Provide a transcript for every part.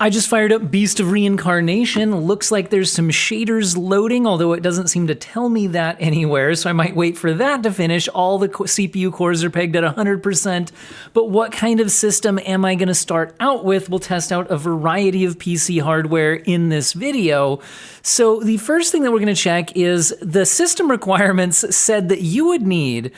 I just fired up Beast of Reincarnation. Looks like there's some shaders loading, although it doesn't seem to tell me that anywhere, so I might wait for that to finish. All the CPU cores are pegged at 100%, but what kind of system am I gonna start out with? We'll test out a variety of PC hardware in this video. So the first thing that we're gonna check is the system requirements said that you would need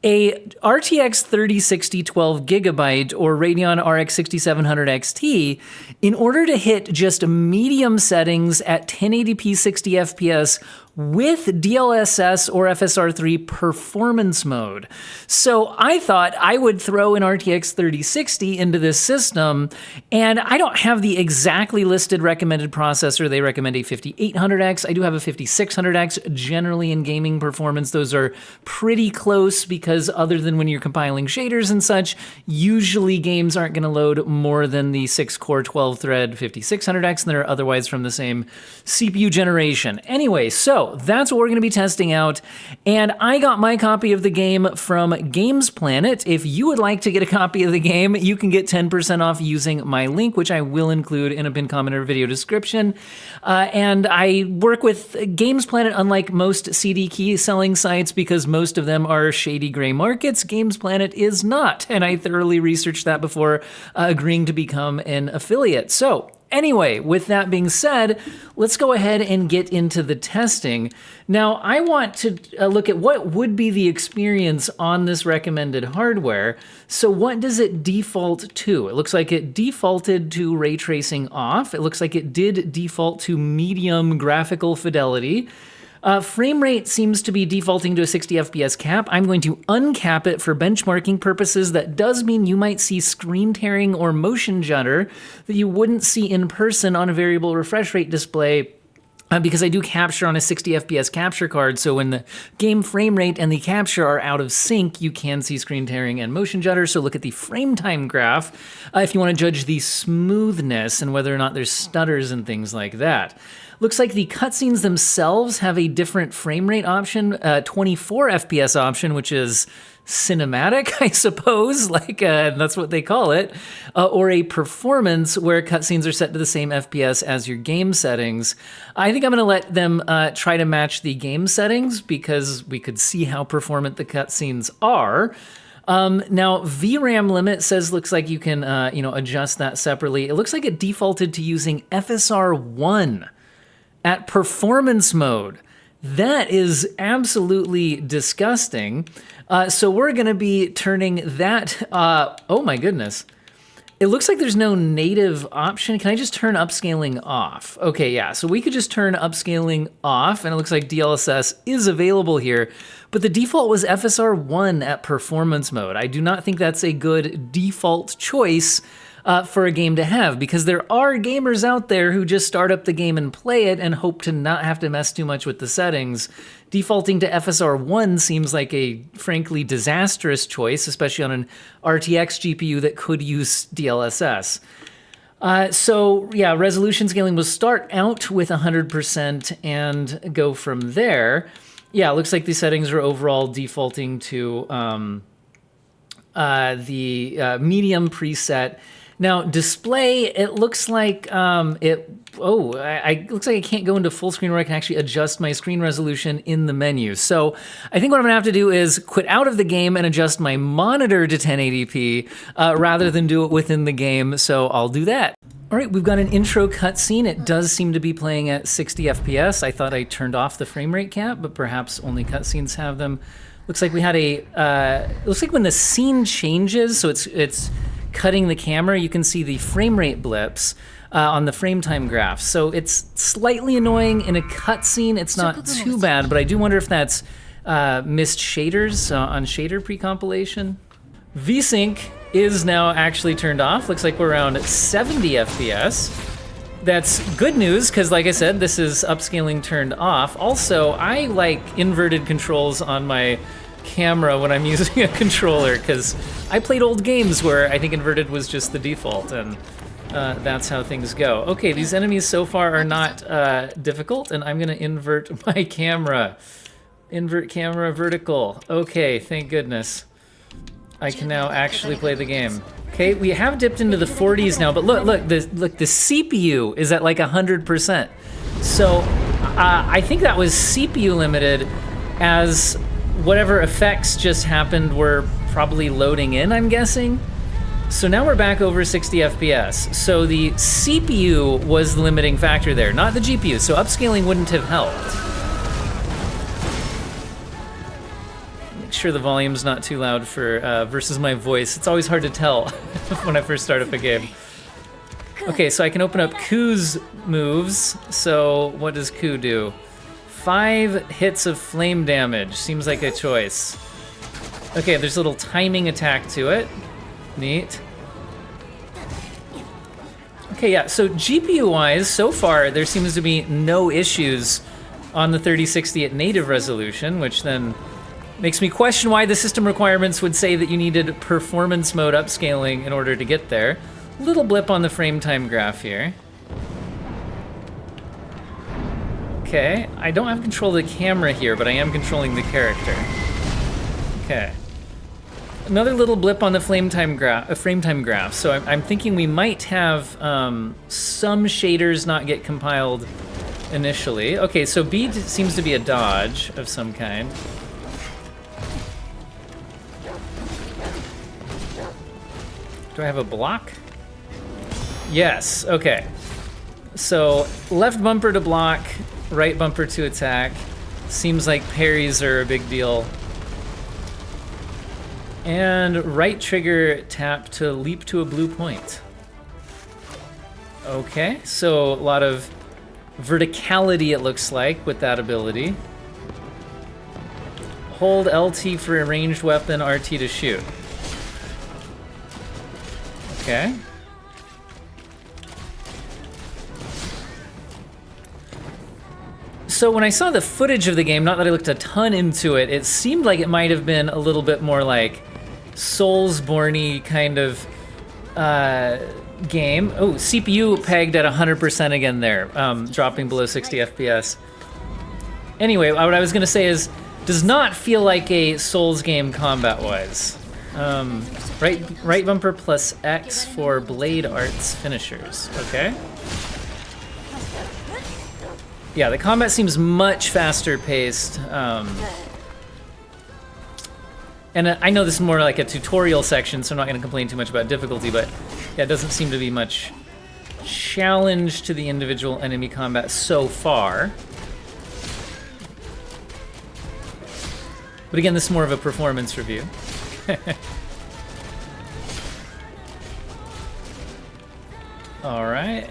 a RTX 3060 12GB or Radeon RX 6700 XT in order to hit just medium settings at 1080p 60 FPS with DLSS or FSR3 performance mode. So I thought I would throw an RTX 3060 into this system, and I don't have the exactly listed recommended processor. They recommend a 5800X. I do have a 5600X. Generally in gaming performance, those are pretty close because other than when you're compiling shaders and such, usually games aren't gonna load more than the 6-core 12-thread 5600X, and they're otherwise from the same CPU generation. Anyway, so that's what we're going to be testing out, and I got my copy of the game from GamesPlanet. If you would like to get a copy of the game, you can get 10% off using my link, which I will include in a pinned comment or video description. And I work with GamesPlanet, unlike most CD key selling sites, because most of them are shady gray markets. GamesPlanet is not, and I thoroughly researched that before agreeing to become an affiliate. So anyway, with that being said, let's go ahead and get into the testing. Now, I want to look at what would be the experience on this recommended hardware. So what does it default to? It looks like it defaulted to ray tracing off. It looks like it did default to medium graphical fidelity. Frame rate seems to be defaulting to a 60 FPS cap. I'm going to uncap it for benchmarking purposes. That does mean you might see screen tearing or motion judder that you wouldn't see in person on a variable refresh rate display, because I do capture on a 60 FPS capture card, so when the game frame rate and the capture are out of sync, you can see screen tearing and motion judder. So look at the frame time graph if you want to judge the smoothness and whether or not there's stutters and things like that. Looks like the cutscenes themselves have a different frame rate option, 24 FPS option, which is cinematic, I suppose, like that's what they call it, or a performance where cutscenes are set to the same FPS as your game settings. I think I'm gonna let them try to match the game settings because we could see how performant the cutscenes are. Now, VRAM limit looks like you can adjust that separately. It looks like it defaulted to using FSR1 at performance mode. That is absolutely disgusting. So we're gonna be turning that, oh my goodness. It looks like there's no native option. Can I just turn upscaling off? Okay, yeah, so we could just turn upscaling off, and it looks like DLSS is available here, but the default was FSR1 at performance mode. I do not think that's a good default choice for a game to have, because there are gamers out there who just start up the game and play it and hope to not have to mess too much with the settings. Defaulting to FSR1 seems like a frankly disastrous choice, especially on an RTX GPU that could use DLSS. So yeah, resolution scaling will start out with 100% and go from there. Yeah, it looks like the settings are overall defaulting to the medium preset. Now, display, it looks like looks like I can't go into full screen where I can actually adjust my screen resolution in the menu. So I think what I'm gonna have to do is quit out of the game and adjust my monitor to 1080p rather than do it within the game, so I'll do that. All right, we've got an intro cutscene. It does seem to be playing at 60 FPS. I thought I turned off the frame rate cap, but perhaps only cutscenes have them. Looks like we had looks like when the scene changes, so it's cutting the camera, you can see the frame rate blips on the frame time graph. So it's slightly annoying in a cutscene. It's not too bad, but I do wonder if that's missed shaders on shader pre-compilation. VSync is now actually turned off. Looks like we're around 70 FPS. That's good news, because like I said, this is upscaling turned off. Also, I like inverted controls on my camera when I'm using a controller, because I played old games where I think inverted was just the default, and that's how things go. Okay, these enemies so far are not difficult, and I'm gonna invert my camera. Invert camera vertical. Okay, thank goodness. I can now actually play the game. Okay, we have dipped into the 40s now, but look, the CPU is at like 100%. So I think that was CPU limited, as whatever effects just happened were probably loading in, I'm guessing. So now we're back over 60 FPS. So the CPU was the limiting factor there, not the GPU. So upscaling wouldn't have helped. Make sure the volume's not too loud for versus my voice. It's always hard to tell when I first start up a game. Okay, so I can open up Ku's moves. So what does Ku do? 5 hits of flame damage. Seems like a choice. Okay, there's a little timing attack to it. Neat. Okay, yeah, so GPU-wise, so far, there seems to be no issues on the 3060 at native resolution, which then makes me question why the system requirements would say that you needed performance mode upscaling in order to get there. Little blip on the frame time graph here. Okay, I don't have control of the camera here, but I am controlling the character. Okay. Another little blip on the frame time graph. So I'm thinking we might have some shaders not get compiled initially. Okay, so B seems to be a dodge of some kind. Do I have a block? Yes, okay. So left bumper to block, right bumper to attack. Seems like parries are a big deal. And right trigger tap to leap to a blue point. Okay, so a lot of verticality it looks like with that ability. Hold LT for a ranged weapon, RT to shoot. Okay. So when I saw the footage of the game, not that I looked a ton into it, it seemed like it might have been a little bit more like Soulsborne-y kind of game. Oh, CPU pegged at 100% again there, dropping below 60 FPS. Anyway, what I was gonna say is, does not feel like a Souls game combat-wise. Right bumper plus X for blade arts finishers, okay? Yeah, the combat seems much faster paced. And I know this is more like a tutorial section, so I'm not going to complain too much about difficulty, but yeah, it doesn't seem to be much challenge to the individual enemy combat so far. But again, this is more of a performance review. All right.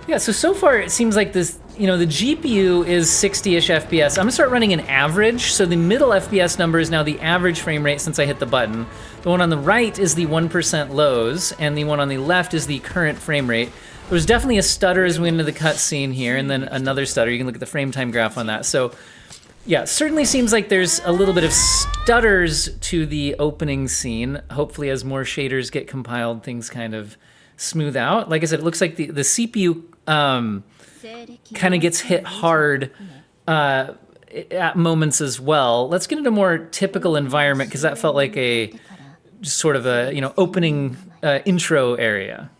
Yeah, so far it seems like this, you know, the GPU is 60-ish FPS. I'm gonna start running an average, so the middle FPS number is now the average frame rate since I hit the button. The one on the right is the 1% lows, and the one on the left is the current frame rate. There's definitely a stutter as we went into the cutscene here, and then another stutter. You can look at the frame time graph on that. So yeah, certainly seems like there's a little bit of stutters to the opening scene. Hopefully as more shaders get compiled, things kind of smooth out. Like I said, it looks like the CPU kind of gets hit hard at moments as well. Let's get into a more typical environment, because that felt like a just sort of a, you know, opening intro area.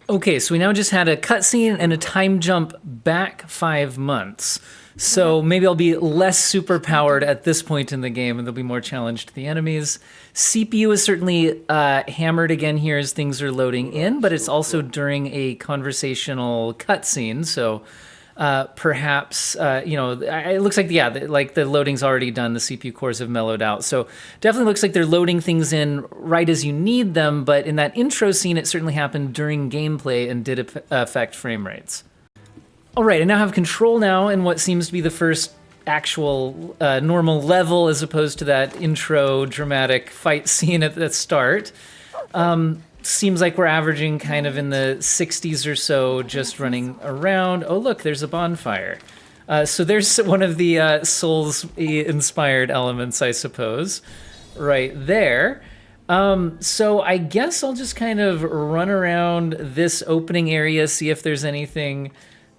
Okay, so we now just had a cutscene and a time jump back 5 months. So maybe I'll be less super powered at this point in the game, and there'll be more challenge to the enemies. CPU is certainly hammered again here as things are loading in, but it's also during a conversational cutscene. So perhaps, you know, it looks like, yeah, like the loading's already done. The CPU cores have mellowed out. So definitely looks like they're loading things in right as you need them. But in that intro scene, it certainly happened during gameplay and did affect frame rates. All right, I now have control now in what seems to be the first actual normal level, as opposed to that intro dramatic fight scene at the start. Seems like we're averaging kind of in the 60s or so, just running around. Oh, look, there's a bonfire. So there's one of the Souls-inspired elements, I suppose, right there. So I guess I'll just kind of run around this opening area, see if there's anything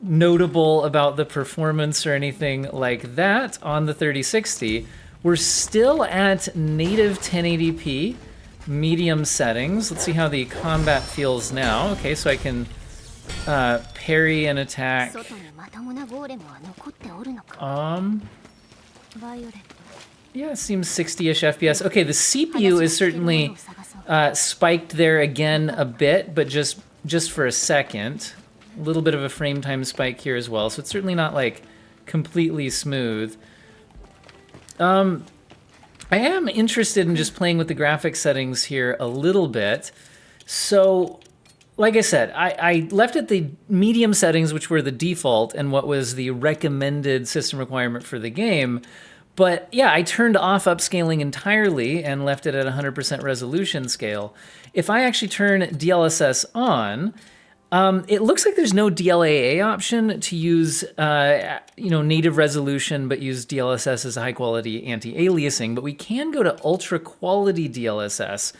notable about the performance or anything like that on the 3060. We're still at native 1080p, medium settings. Let's see how the combat feels now. Okay, so I can parry and attack. Yeah, it seems 60-ish FPS. Okay, the CPU is certainly spiked there again a bit, but just for a second. A little bit of a frame time spike here as well, so it's certainly not like completely smooth. I am interested in just playing with the graphics settings here a little bit. So, like I said, I left it the medium settings, which were the default and what was the recommended system requirement for the game. But yeah, I turned off upscaling entirely and left it at 100% resolution scale. If I actually turn DLSS on, it looks like there's no DLAA option to use, native resolution, but use DLSS as a high-quality anti-aliasing. But we can go to Ultra Quality DLSS,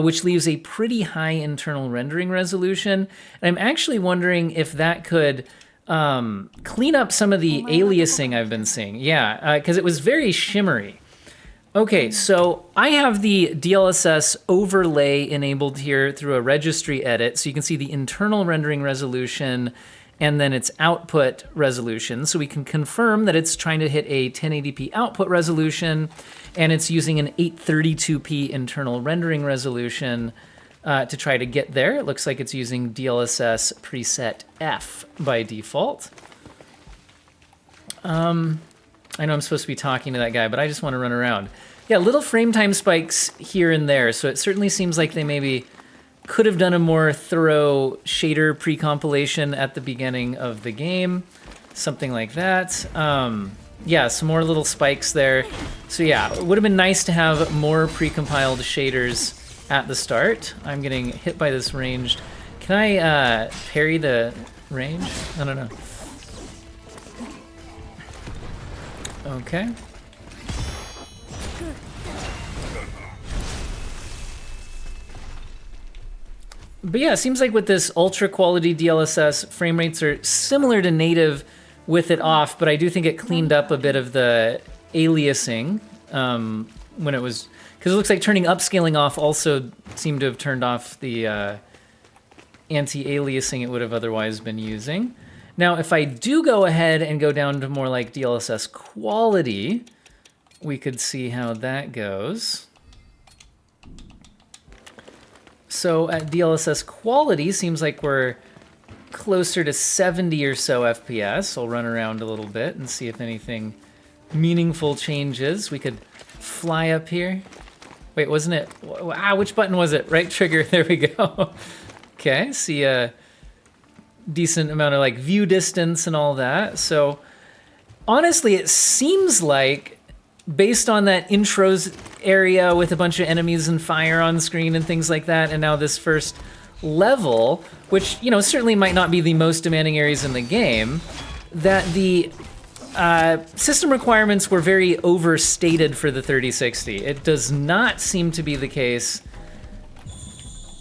which leaves a pretty high internal rendering resolution. And I'm actually wondering if that could clean up some of the aliasing I've been seeing. Yeah, because it was very shimmery. Okay, so I have the DLSS overlay enabled here through a registry edit, so you can see the internal rendering resolution and then its output resolution. So we can confirm that it's trying to hit a 1080p output resolution, and it's using an 832p internal rendering resolution to try to get there. It looks like it's using DLSS preset F by default. I know I'm supposed to be talking to that guy, but I just want to run around. Yeah, little frame time spikes here and there, so it certainly seems like they maybe could have done a more thorough shader pre-compilation at the beginning of the game, something like that. Yeah, some more little spikes there. So yeah, it would have been nice to have more pre-compiled shaders at the start. I'm getting hit by this ranged. Can I parry the range? I don't know. Okay. But yeah, it seems like with this ultra quality DLSS, frame rates are similar to native with it off, but I do think it cleaned up a bit of the aliasing when it was, because it looks like turning upscaling off also seemed to have turned off the anti-aliasing it would have otherwise been using. Now, if I do go ahead and go down to more like DLSS quality, we could see how that goes. So at DLSS quality, seems like we're closer to 70 or so FPS. I'll run around a little bit and see if anything meaningful changes. We could fly up here. Wait, wasn't it? Which button was it? Right trigger, there we go. Okay, see a decent amount of like view distance and all that. So honestly, it seems like based on that intros area with a bunch of enemies and fire on screen and things like that, and now this first level, which, you know, certainly might not be the most demanding areas in the game, that the system requirements were very overstated for the 3060. It does not seem to be the case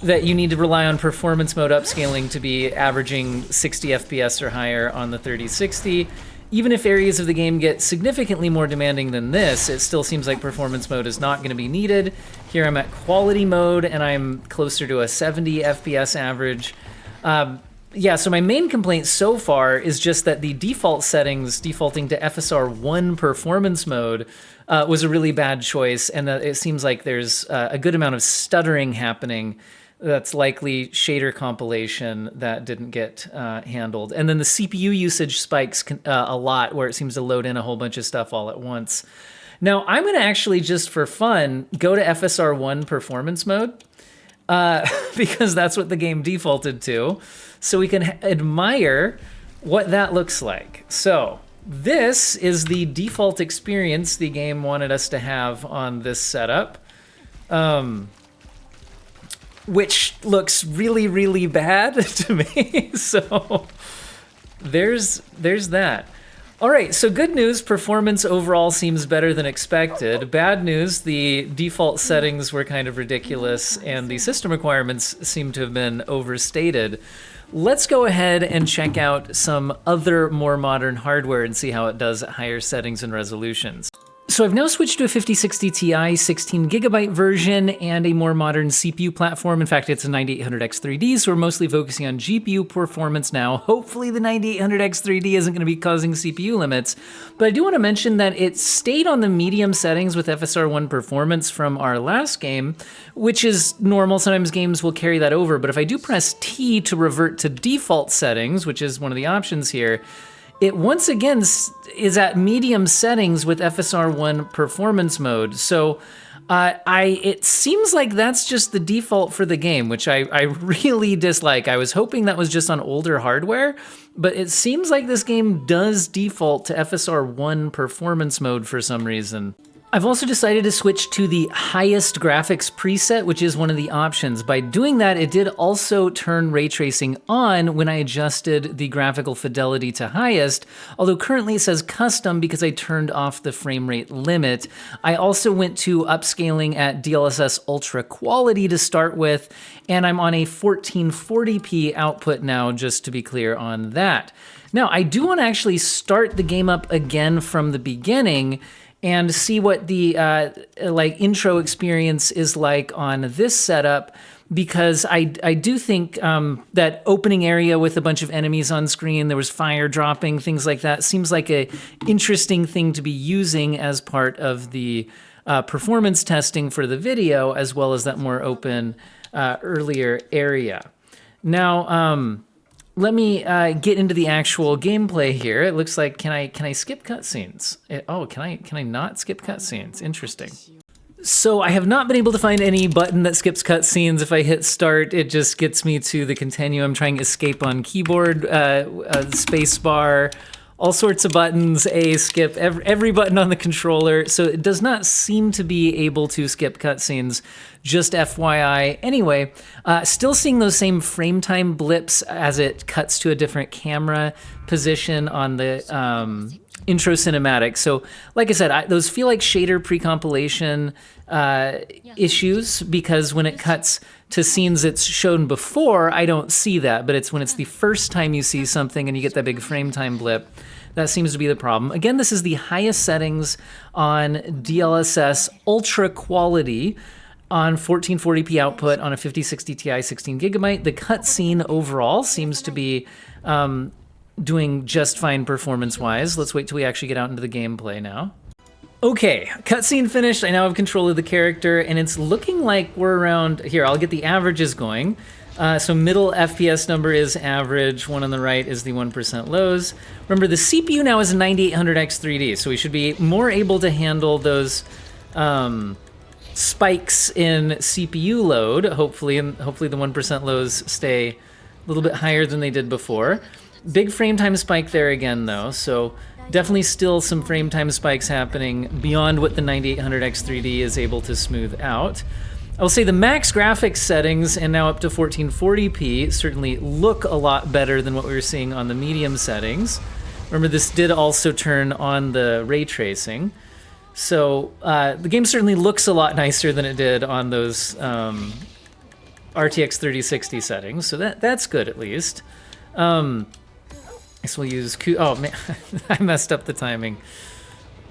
that you need to rely on performance mode upscaling to be averaging 60 FPS or higher on the 3060. Even if areas of the game get significantly more demanding than this, it still seems like performance mode is not going to be needed. Here I'm at quality mode, and I'm closer to a 70 FPS average. Yeah, so my main complaint so far is just that the default settings, defaulting to FSR1 Performance mode, was a really bad choice, and that it seems like there's a good amount of stuttering happening. That's likely shader compilation that didn't get handled. And then the CPU usage spikes a lot, where it seems to load in a whole bunch of stuff all at once. Now, I'm going to actually, just for fun, go to FSR1 Performance mode, because that's what the game defaulted to, so we can admire what that looks like. So this is the default experience the game wanted us to have on this setup. Which looks really, really bad to me. So there's that. All right, so good news, performance overall seems better than expected. Bad news, the default settings were kind of ridiculous and the system requirements seem to have been overstated. let's go ahead and check out some other more modern hardware and see how it does at higher settings and resolutions. So I've now switched to a 5060 Ti 16GB version and a more modern CPU platform. In fact, it's a 9800X3D, so we're mostly focusing on GPU performance now. Hopefully the 9800X3D isn't going to be causing CPU limits, but I do want to mention that it stayed on the medium settings with FSR1 Performance from our last game, which is normal. Sometimes games will carry that over, but if I do press T to revert to default settings, which is one of the options here, it once again is at medium settings with FSR1 Performance mode. So it seems like that's just the default for the game, which I really dislike. I was hoping that was just on older hardware, but it seems like this game does default to FSR1 Performance mode for some reason. I've also decided to switch to the highest graphics preset, which is one of the options. By doing that, it did also turn ray tracing on when I adjusted the graphical fidelity to highest, although currently it says custom because I turned off the frame rate limit. I also went to upscaling at DLSS Ultra Quality to start with, and I'm on a 1440p output now, just to be clear on that. Now, I do want to actually start the game up again from the beginning and see what the intro experience is like on this setup, because I do think that opening area with a bunch of enemies on screen, there was fire dropping, things like that, seems like a interesting thing to be using as part of the performance testing for the video, as well as that more open earlier area. Now, let me get into the actual gameplay here. It looks like, can I skip cutscenes? Can I not skip cutscenes? Interesting. So I have not been able to find any button that skips cutscenes. If I hit start, it just gets me to the continue. I'm trying escape on keyboard, space bar, all sorts of buttons, A, skip, every button on the controller. So it does not seem to be able to skip cutscenes, just FYI. Anyway, still seeing those same frame time blips as it cuts to a different camera position on the intro cinematic. So like I said, those feel like shader pre-compilation issues, because when it cuts to scenes it's shown before, I don't see that, but it's when it's the first time you see something and you get that big frame time blip, that seems to be the problem. Again, this is the highest settings on DLSS Ultra Quality on 1440p output on a 5060 Ti 16GB. The cutscene overall seems to be doing just fine performance-wise. Let's wait till we actually get out into the gameplay now. Okay, cutscene finished. I now have control of the character, and it's looking like we're around here. I'll get the averages going. So middle FPS number is average, one on the right is the 1% lows. Remember, the CPU now is a 9800X3D, so we should be more able to handle those spikes in CPU load, hopefully, and hopefully the 1% lows stay a little bit higher than they did before. Big frame time spike there again, though, so definitely still some frame time spikes happening beyond what the 9800X3D is able to smooth out. I will say the max graphics settings, and now up to 1440p, certainly look a lot better than what we were seeing on the medium settings. Remember, this did also turn on the ray tracing. So the game certainly looks a lot nicer than it did on those RTX 3060 settings, so that's good at least. I guess we'll use oh man, I messed up the timing.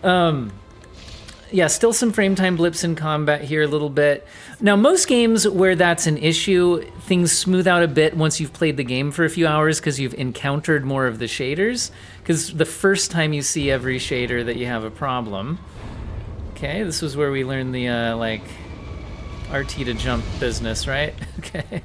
Yeah, still some frame time blips in combat here a little bit. Now, most games where that's an issue, things smooth out a bit once you've played the game for a few hours because you've encountered more of the shaders, because the first time you see every shader that you have a problem. Okay, this was where we learned the, like, RT to jump business, right? Okay.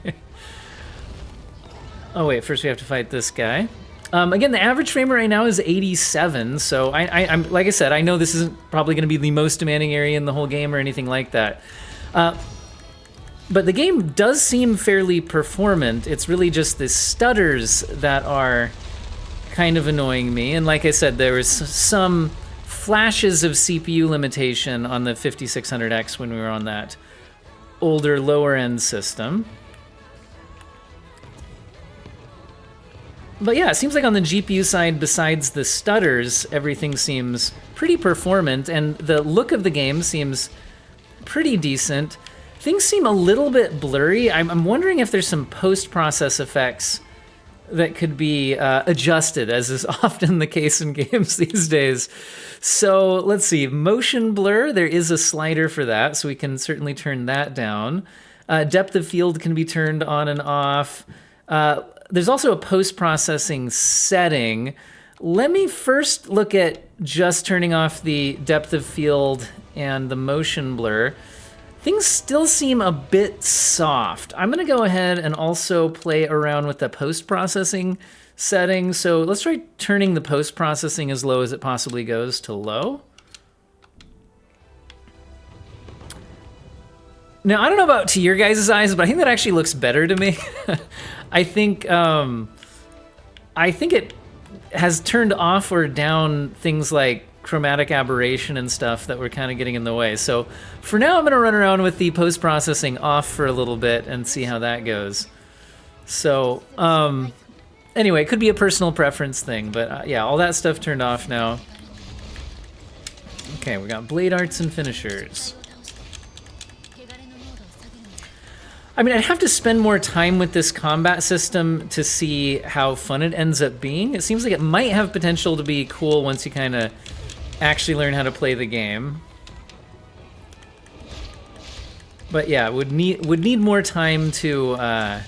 Oh wait, first we have to fight this guy. Again, the average frame rate right now is 87, so I'm like I said, I know this isn't probably going to be the most demanding area in the whole game or anything like that. But the game does seem fairly performant. It's really just the stutters that are kind of annoying me. And like I said, there was some flashes of CPU limitation on the 5600X when we were on that older, lower-end system. But yeah, it seems like on the GPU side, besides the stutters, everything seems pretty performant, and the look of the game seems pretty decent. Things seem a little bit blurry. I'm wondering if there's some post-process effects that could be adjusted, as is often the case in games these days. So let's see, motion blur, there is a slider for that, so we can certainly turn that down. Depth of field can be turned on and off. There's also a post-processing setting. Let me first look at just turning off the depth of field and the motion blur. Things still seem a bit soft. I'm gonna go ahead and also play around with the post-processing setting. So let's try turning the post-processing as low as it possibly goes to low. Now, I don't know about to your guys' eyes, but I think that actually looks better to me. I think it has turned off or down things like chromatic aberration and stuff that were kind of getting in the way. So for now, I'm gonna run around with the post-processing off for a little bit and see how that goes. So anyway, it could be a personal preference thing, but yeah, all that stuff turned off now. Okay, we got blade arts and finishers. I mean, I'd have to spend more time with this combat system to see how fun it ends up being. It seems like it might have potential to be cool once you kind of actually learn how to play the game. But yeah, would need more time to, I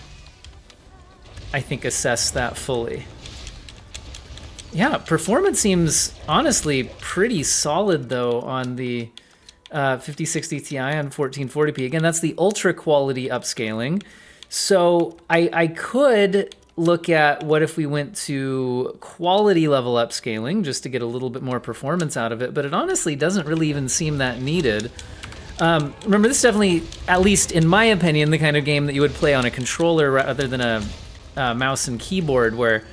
think, assess that fully. Yeah, performance seems honestly pretty solid though on the 5060 Ti on 1440p. Again, that's the Ultra Quality upscaling. So I could look at what if we went to quality level upscaling just to get a little bit more performance out of it, but it honestly doesn't really even seem that needed. Remember, this is definitely, at least in my opinion, the kind of game that you would play on a controller rather than a mouse and keyboard, where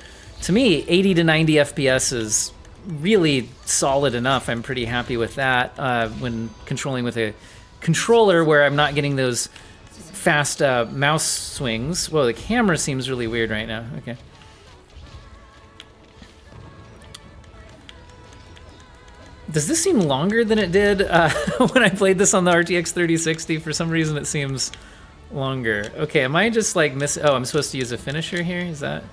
to me 80 to 90 FPS is really solid enough. I'm pretty happy with that when controlling with a controller where I'm not getting those fast mouse swings. Whoa, the camera seems really weird right now. Okay. Does this seem longer than it did when I played this on the RTX 3060? For some reason it seems longer. Okay, am I just like missing? Oh, I'm supposed to use a finisher here? Is that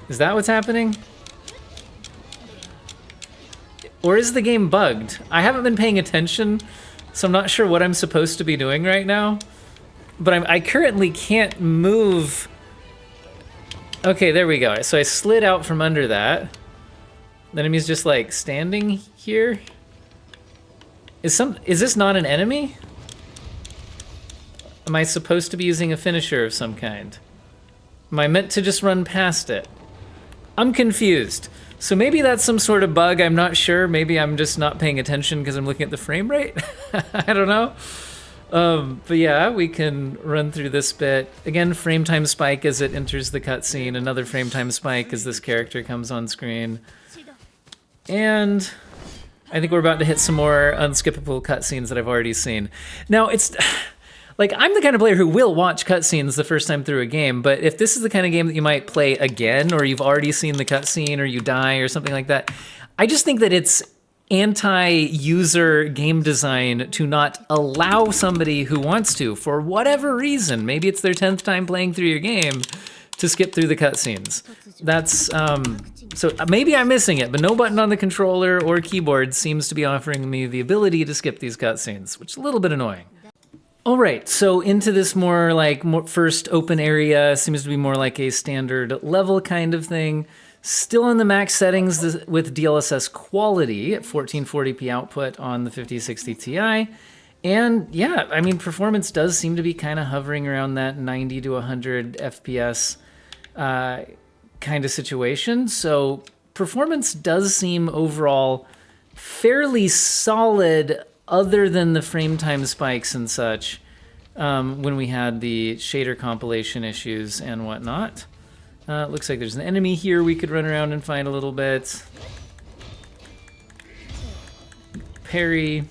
what's happening? Or is the game bugged? I haven't been paying attention, so I'm not sure what I'm supposed to be doing right now. But I currently can't move. Okay, there we go. So I slid out from under that. The enemy's just like standing here. Is this not an enemy? Am I supposed to be using a finisher of some kind? Am I meant to just run past it? I'm confused. So maybe that's some sort of bug, I'm not sure. Maybe I'm just not paying attention because I'm looking at the frame rate. I don't know. But yeah, we can run through this bit. Again, frame time spike as it enters the cutscene. Another frame time spike as this character comes on screen. And I think we're about to hit some more unskippable cutscenes that I've already seen. Now, it's like, I'm the kind of player who will watch cutscenes the first time through a game, but if this is the kind of game that you might play again, or you've already seen the cutscene, or you die, or something like that, I just think that it's anti-user game design to not allow somebody who wants to, for whatever reason, maybe it's their 10th time playing through your game, to skip through the cutscenes. That's, so maybe I'm missing it, but no button on the controller or keyboard seems to be offering me the ability to skip these cutscenes, which is a little bit annoying. All right, so into this more first open area, seems to be more like a standard level kind of thing. Still in the max settings with DLSS Quality at 1440p output on the 5060 Ti. And yeah, I mean, performance does seem to be kind of hovering around that 90 to 100 FPS kind of situation. So performance does seem overall fairly solid, other than the frame time spikes and such, when we had the shader compilation issues and whatnot. Looks like there's an enemy here we could run around and find a little bit. Parry.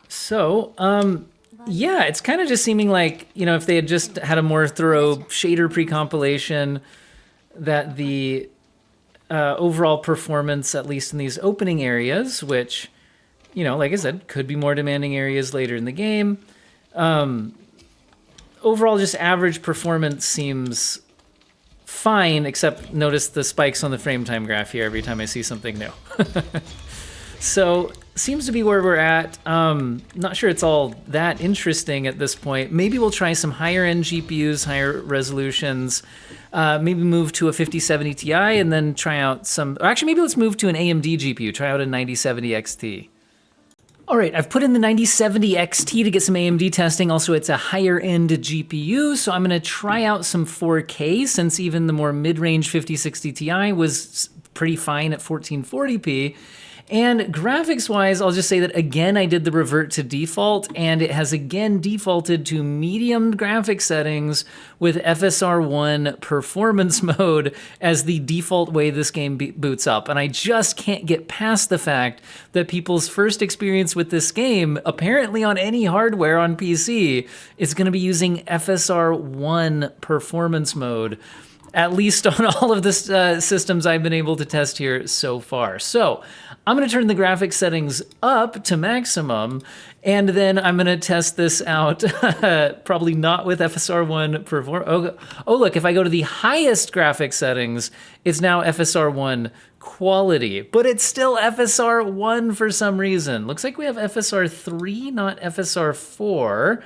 So, yeah, it's kind of just seeming like, you know, if they had just had a more thorough shader pre-compilation, that the overall performance, at least in these opening areas, which, you know, like I said, could be more demanding areas later in the game, overall, just average performance seems fine, except notice the spikes on the frame time graph here every time I see something new. So seems to be where we're at. Not sure it's all that interesting at this point. Maybe we'll try some higher end GPUs, higher resolutions. Maybe move to a 5070 Ti and then try out some, or actually maybe let's move to an AMD GPU, try out a 9070 XT. All right, I've put in the 9070 XT to get some AMD testing. Also, it's a higher end GPU, so I'm gonna try out some 4K since even the more mid-range 5060 Ti was pretty fine at 1440p. And graphics-wise, I'll just say that again, I did the revert to default, and it has again defaulted to medium graphics settings with FSR1 Performance mode as the default way this game boots up. And I just can't get past the fact that people's first experience with this game, apparently on any hardware on PC, is going to be using FSR1 Performance mode, at least on all of the systems I've been able to test here so far. So I'm gonna turn the graphics settings up to maximum, and then I'm gonna test this out, probably not with FSR1 Performance. Oh, look, if I go to the highest graphics settings, it's now FSR1 Quality, but it's still FSR1 for some reason. Looks like we have FSR3, not FSR4.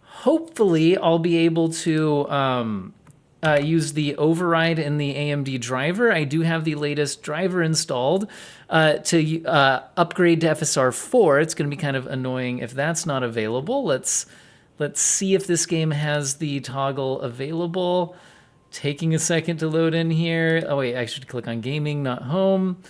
Hopefully I'll be able to use the override in the AMD driver. I do have the latest driver installed to upgrade to FSR4. It's going to be kind of annoying if that's not available. Let's see if this game has the toggle available. Taking a second to load in here. Oh wait, I should click on gaming, not home.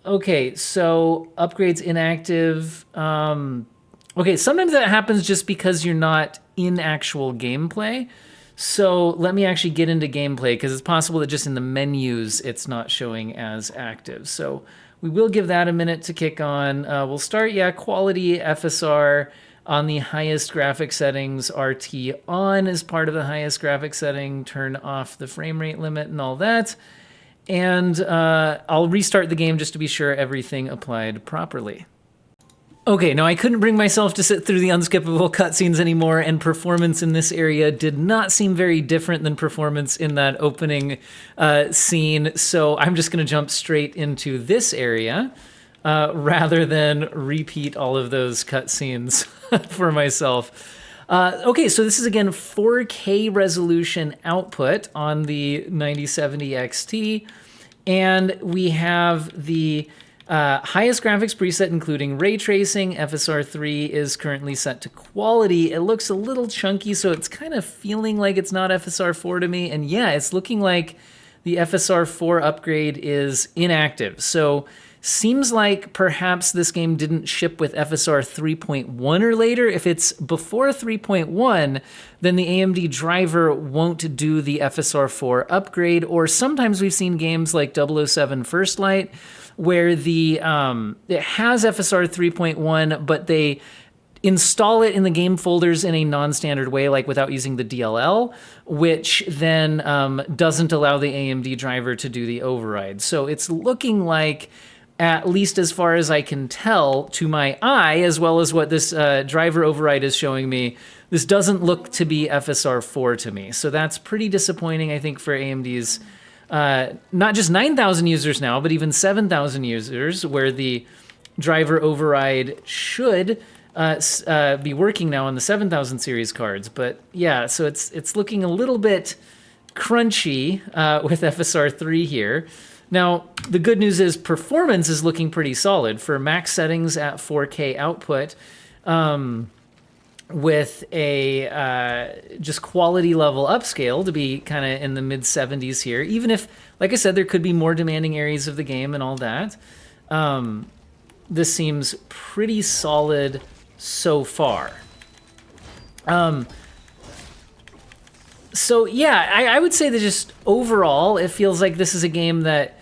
Okay, so upgrades inactive. Okay, sometimes that happens just because you're not in actual gameplay. So let me actually get into gameplay because it's possible that just in the menus it's not showing as active. So we will give that a minute to kick on. We'll start, quality FSR on the highest graphic settings. RT on is part of the highest graphic setting. Turn off the frame rate limit and all that. And I'll restart the game just to be sure everything applied properly. Okay, now I couldn't bring myself to sit through the unskippable cutscenes anymore, and performance in this area did not seem very different than performance in that opening scene, so I'm just gonna jump straight into this area rather than repeat all of those cutscenes for myself. Okay, so this is again 4K resolution output on the 9070 XT, and we have the highest graphics preset, including ray tracing. FSR3 is currently set to quality. It looks a little chunky, so it's kind of feeling like it's not FSR4 to me. And yeah, it's looking like the FSR4 upgrade is inactive. So seems like perhaps this game didn't ship with FSR 3.1 or later. If it's before 3.1, then the AMD driver won't do the FSR4 upgrade. Or sometimes we've seen games like 007 First Light, where the it has FSR 3.1, but they install it in the game folders in a non-standard way, like without using the DLL, which then doesn't allow the AMD driver to do the override. So it's looking like, at least as far as I can tell to my eye, as well as what this driver override is showing me, this doesn't look to be FSR4 to me. So that's pretty disappointing, I think, for AMD's not just 9,000 users now, but even 7,000 users, where the driver override should be working now on the 7,000 series cards. But yeah, so it's looking a little bit crunchy with FSR3 here. Now, the good news is performance is looking pretty solid for max settings at 4K output. With a just quality level upscale to be kind of in the mid 70s here, even if, like I said, there could be more demanding areas of the game and all that. This seems pretty solid so far. So yeah, I would say that just overall, it feels like this is a game that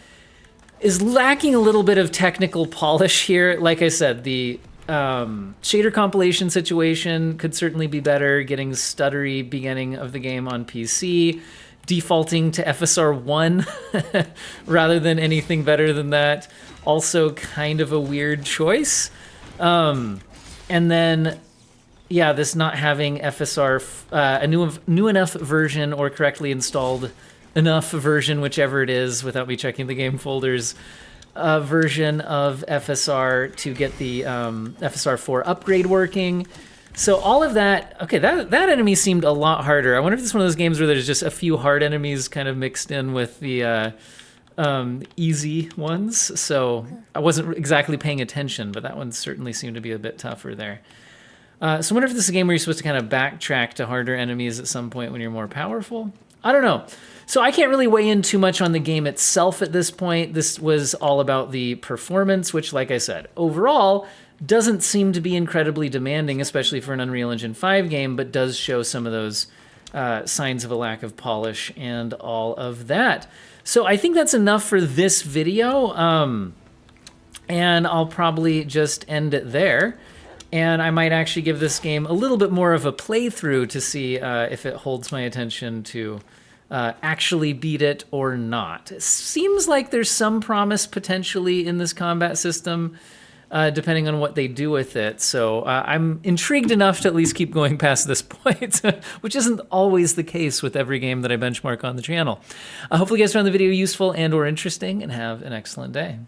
is lacking a little bit of technical polish here. Like I said, the shader compilation situation could certainly be better, getting stuttery beginning of the game on PC, defaulting to FSR1 rather than anything better than that. Also kind of a weird choice. And then yeah, this not having FSR, a new enough version or correctly installed enough version, whichever it is, without me checking the game folders, version of FSR to get the FSR4 upgrade working. So all of that, okay, that enemy seemed a lot harder. I wonder if it's one of those games where there's just a few hard enemies kind of mixed in with the easy ones. So I wasn't exactly paying attention, but that one certainly seemed to be a bit tougher there. So I wonder if this is a game where you're supposed to kind of backtrack to harder enemies at some point when you're more powerful. I don't know. So I can't really weigh in too much on the game itself at this point. This was all about the performance, which, like I said, overall doesn't seem to be incredibly demanding, especially for an Unreal Engine 5 game, but does show some of those signs of a lack of polish and all of that. So I think that's enough for this video, and I'll probably just end it there. And I might actually give this game a little bit more of a playthrough to see if it holds my attention to actually beat it or not. It seems like there's some promise potentially in this combat system, depending on what they do with it. So I'm intrigued enough to at least keep going past this point, which isn't always the case with every game that I benchmark on the channel. Hopefully you guys found the video useful and or interesting, and have an excellent day.